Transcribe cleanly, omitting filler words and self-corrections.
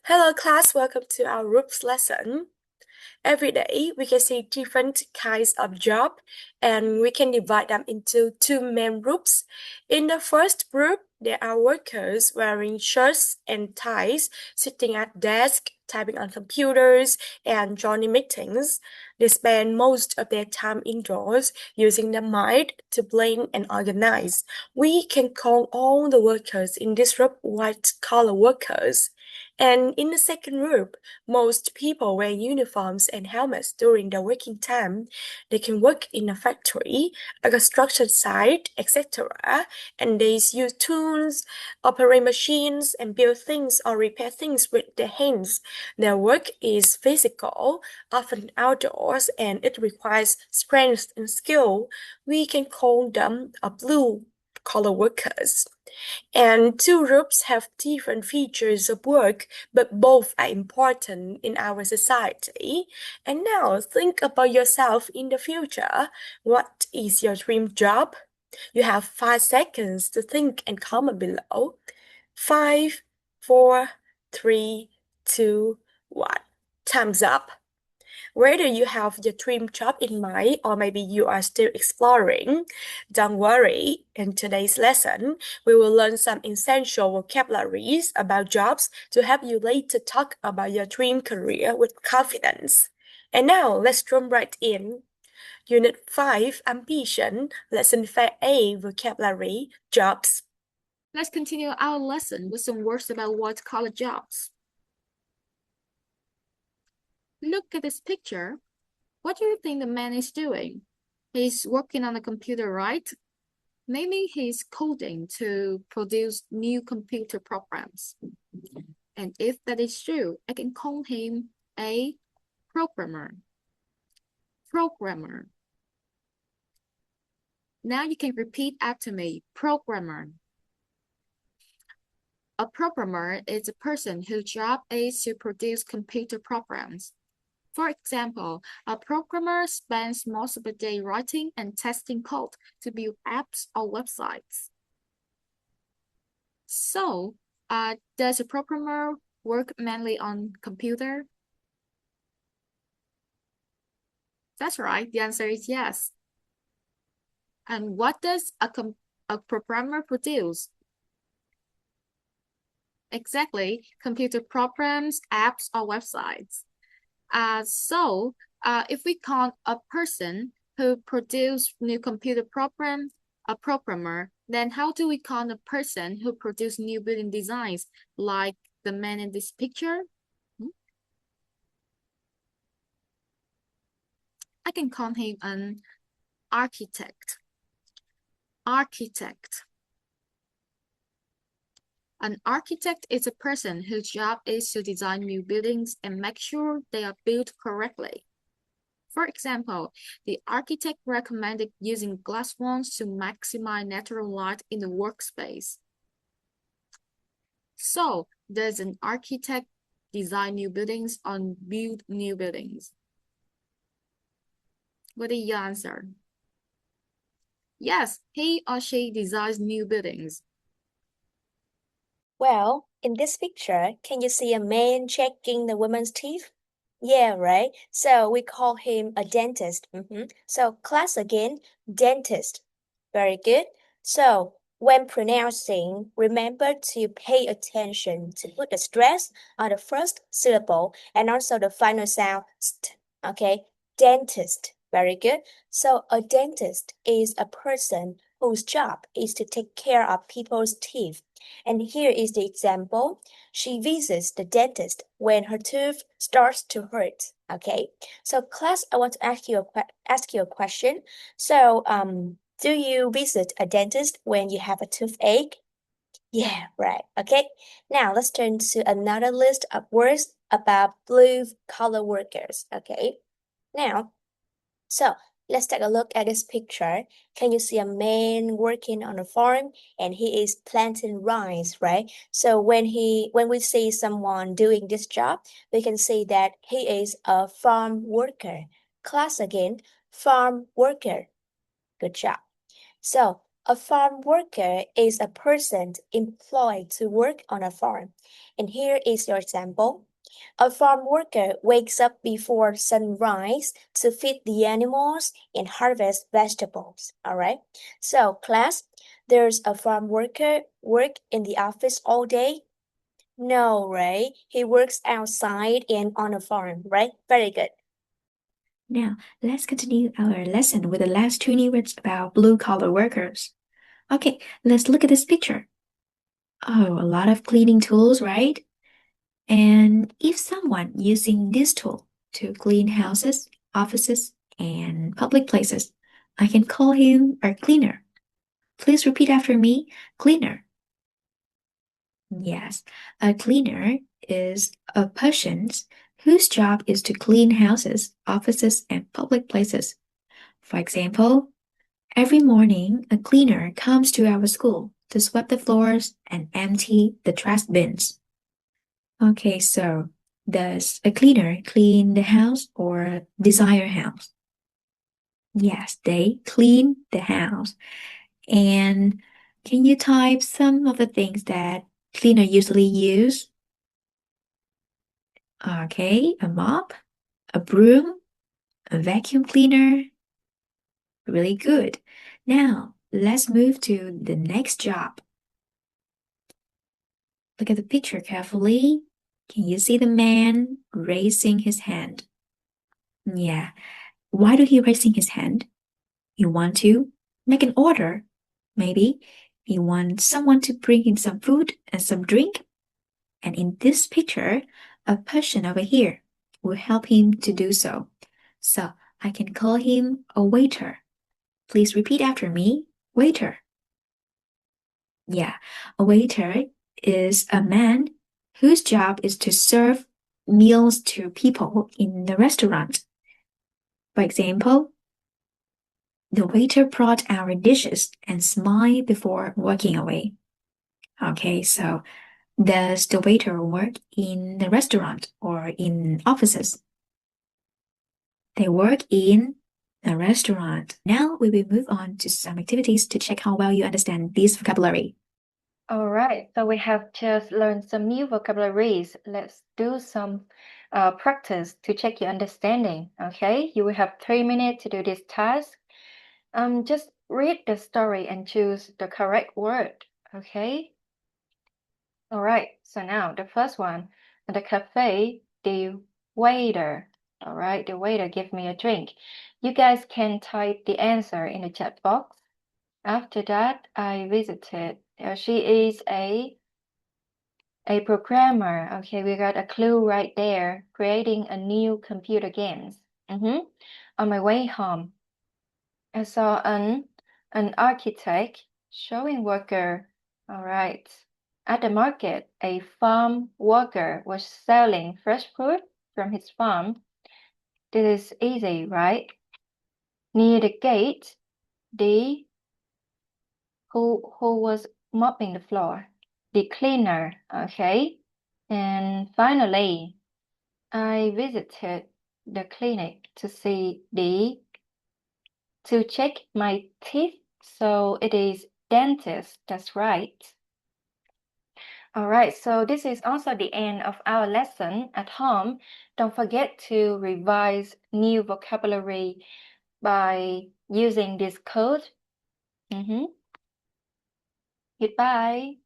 Hello class, welcome to our groups lesson. Every day we can see different kinds of job and we can divide them into two main groups. In the first group, there are workers wearing shirts and ties, sitting at desks, typing on computers, and joining meetings. They spend most of their time indoors using the mind to plan and organize. We can call all the workers in this group white-collar workers. And in the second group, most people wear uniforms and helmets during their working time. They can work in a factory, a construction site, etc. And they use tools, operate machines, and build things or repair things with their hands. Their work is physical, often outdoors, and it requires strength and skill. We can call them a blue-collar workers. And two groups have different features of work, but both are important in our society. And now think about yourself in the future. What is your dream job? You have 5 seconds to think and comment below. 5, 4, 3, 2, 1. Time's up. Whether you have your dream job in mind or maybe you are still exploring, don't worry. In today's lesson, we will learn some essential vocabularies about jobs to help you later talk about your dream career with confidence. And now, let's jump right in. Unit 5, Ambition, Lesson 5A, Vocabulary, Jobs. Let's continue our lesson with some words about white-collar jobs. Look at this picture. What do you think the man is doing? He's working on a computer, right? Maybe he's coding to produce new computer programs. And if that is true, I can call him a programmer. Programmer. Now you can repeat after me, programmer. A programmer is a person whose job is to produce computer programs. For example, a programmer spends most of the day writing and testing code to build apps or websites. So, does a programmer work mainly on computer? That's right, the answer is yes. And what does a programmer produce? Exactly, computer programs, apps, or websites. If we count a person who produce new computer program, a programmer, then how do we count a person who produce new building designs like the man in this picture? I can call him an architect. Architect. An architect is a person whose job is to design new buildings and make sure they are built correctly. For example, the architect recommended using glass walls to maximize natural light in the workspace. So, does an architect design new buildings or build new buildings? What is your answer? Yes, he or she designs new buildings. Well, in this picture, can you see a man checking the woman's teeth? Yeah, right. So we call him a dentist. So class again, dentist. Very good. So when pronouncing, remember to pay attention to put the stress on the first syllable and also the final sound. St. Okay, dentist. Very good. So a dentist is a person whose job is to take care of people's teeth. And here is the example. She visits the dentist when her tooth starts to hurt. Okay. So class, I want to ask you a question. So do you visit a dentist when you have a toothache? Yeah, right. Okay. Now let's turn to another list of words about blue-collar workers. Okay. Now, so let's take a look at this picture. Can you see a man working on a farm and he is planting rice, right? So when we see someone doing this job, we can see that he is a farm worker. Class again, farm worker. Good job. So A farm worker is a person employed to work on a farm. And here is your example. A farm worker wakes up before sunrise to feed the animals and harvest vegetables. All right. So, class, there's a farm worker work in the office all day? No, right? He works outside and on a farm, right? Very good. Now, let's continue our lesson with the last 20 words about blue-collar workers. Okay, let's look at this picture. Oh, a lot of cleaning tools, right? And if someone using this tool to clean houses, offices, and public places, I can call him a cleaner. Please repeat after me, cleaner. Yes, a cleaner is a person whose job is to clean houses, offices, and public places. For example, every morning a cleaner comes to our school to sweep the floors and empty the trash bins. Okay, so does a cleaner clean the house or design a house? Yes, they clean the house. And can you type some of the things that cleaner usually use? Okay, a mop, a broom, a vacuum cleaner. Really good. Now, let's move to the next job. Look at the picture carefully. Can you see the man raising his hand? Yeah. Why do he raising his hand? You want to make an order. Maybe he wants someone to bring him some food and some drink. And in this picture, a person over here will help him to do so. So I can call him a waiter. Please repeat after me, waiter. Yeah, a waiter is a man whose job is to serve meals to people in the restaurant. For example, the waiter brought our dishes and smiled before walking away. Okay, so does the waiter work in the restaurant or in offices? They work in a restaurant. Now we will move on to some activities to check how well you understand this vocabulary. All right, so we have just learned some new vocabularies. Let's do some practice to check your understanding. Okay, you will have 3 minutes to do this task. Just read the story and choose the correct word. Okay. All right. So now the first one, at the cafe, the waiter. All right, the waiter gave me a drink. You guys can type the answer in the chat box. After that, I visited. She is a programmer. Okay, we got a clue right there. Creating a new computer games. On my way home, I saw an architect showing worker. All right. At the market, a farm worker was selling fresh fruit from his farm. This is easy, right? Near the gate, the who was mopping the floor? The cleaner, okay? And finally, I visited the clinic to check my teeth. So it is dentist, that's right. All right, so this is also the end of our lesson at home. Don't forget to revise new vocabulary by using this code. Goodbye.